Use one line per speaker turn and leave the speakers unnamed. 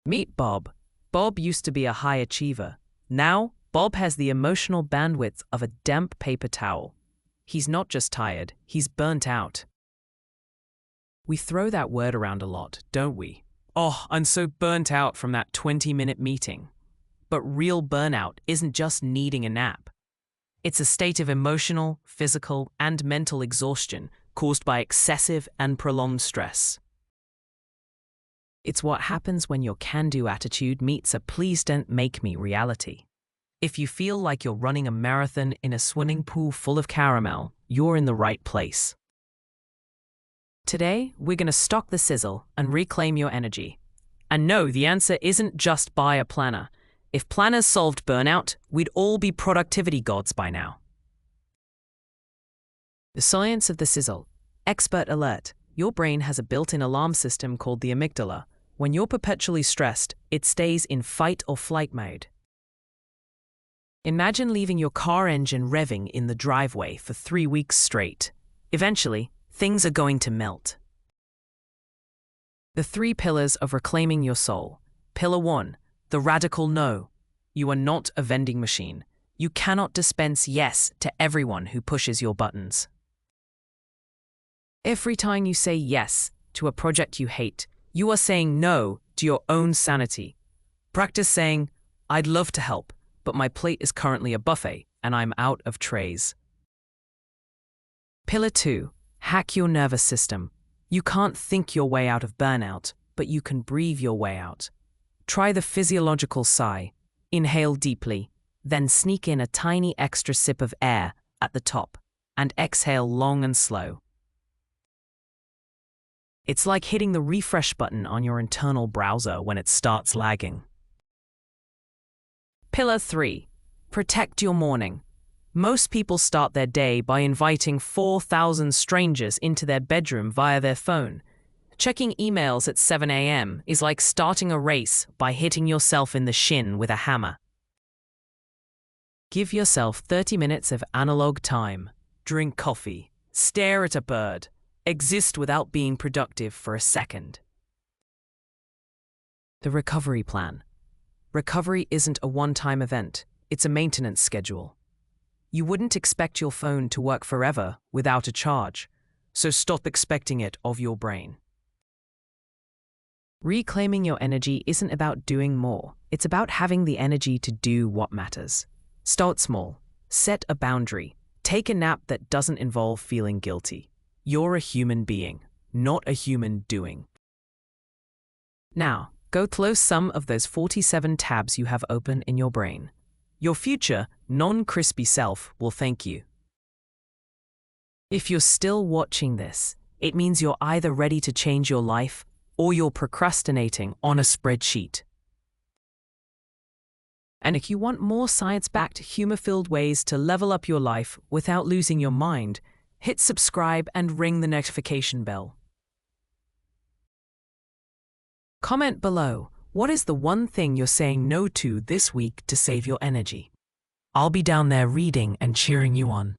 Meet Bob. Bob used to be a high achiever. Now, Bob has the emotional bandwidth of a damp paper towel. He's not just tired, he's burnt out. We throw that word around a lot, don't we? Oh, I'm so burnt out from that 20-minute meeting. But real burnout isn't just needing a nap. It's a state of emotional, physical, and mental exhaustion caused by excessive and prolonged stress. It's what happens when your can-do attitude meets a please don't make me reality. If you feel like you're running a marathon in a swimming pool full of caramel, you're in the right place. Today, we're going to stock the sizzle and reclaim your energy. And no, the answer isn't just buy a planner. If planners solved burnout, we'd all be productivity gods by now. The science of the sizzle. Expert alert. Your brain has a built-in alarm system called the amygdala. When you're perpetually stressed, it stays in fight or flight mode. Imagine leaving your car engine revving in the driveway for 3 weeks straight. Eventually, things are going to melt. The 3 pillars of reclaiming your soul. Pillar 1, the radical no. You are not a vending machine. You cannot dispense yes to everyone who pushes your buttons. Every time you say yes to a project you hate, you are saying no to your own sanity. Practice saying, I'd love to help, but my plate is currently a buffet and I'm out of trays. Pillar 2, hack your nervous system. You can't think your way out of burnout, but you can breathe your way out. Try the physiological sigh. Inhale deeply, then sneak in a tiny extra sip of air at the top, and exhale long and slow. It's like hitting the refresh button on your internal browser when it starts lagging. Pillar 3, protect your morning. Most people start their day by inviting 4,000 strangers into their bedroom via their phone. Checking emails at 7 a.m. is like starting a race by hitting yourself in the shin with a hammer. Give yourself 30 minutes of analog time. Drink coffee. Stare at a bird. Exist without being productive for a second. The recovery plan. Recovery isn't a one-time event. It's a maintenance schedule. You wouldn't expect your phone to work forever without a charge, so stop expecting it of your brain. Reclaiming your energy isn't about doing more. It's about having the energy to do what matters. Start small. Set a boundary. Take a nap that doesn't involve feeling guilty. You're a human being, not a human doing. Now, go close some of those 47 tabs you have open in your brain. Your future, non-crispy self will thank you. If you're still watching this, it means you're either ready to change your life or you're procrastinating on a spreadsheet. And if you want more science-backed, humor-filled ways to level up your life without losing your mind, hit subscribe and ring the notification bell. Comment below, what is the one thing you're saying no to this week to save your energy? I'll be down there reading and cheering you on.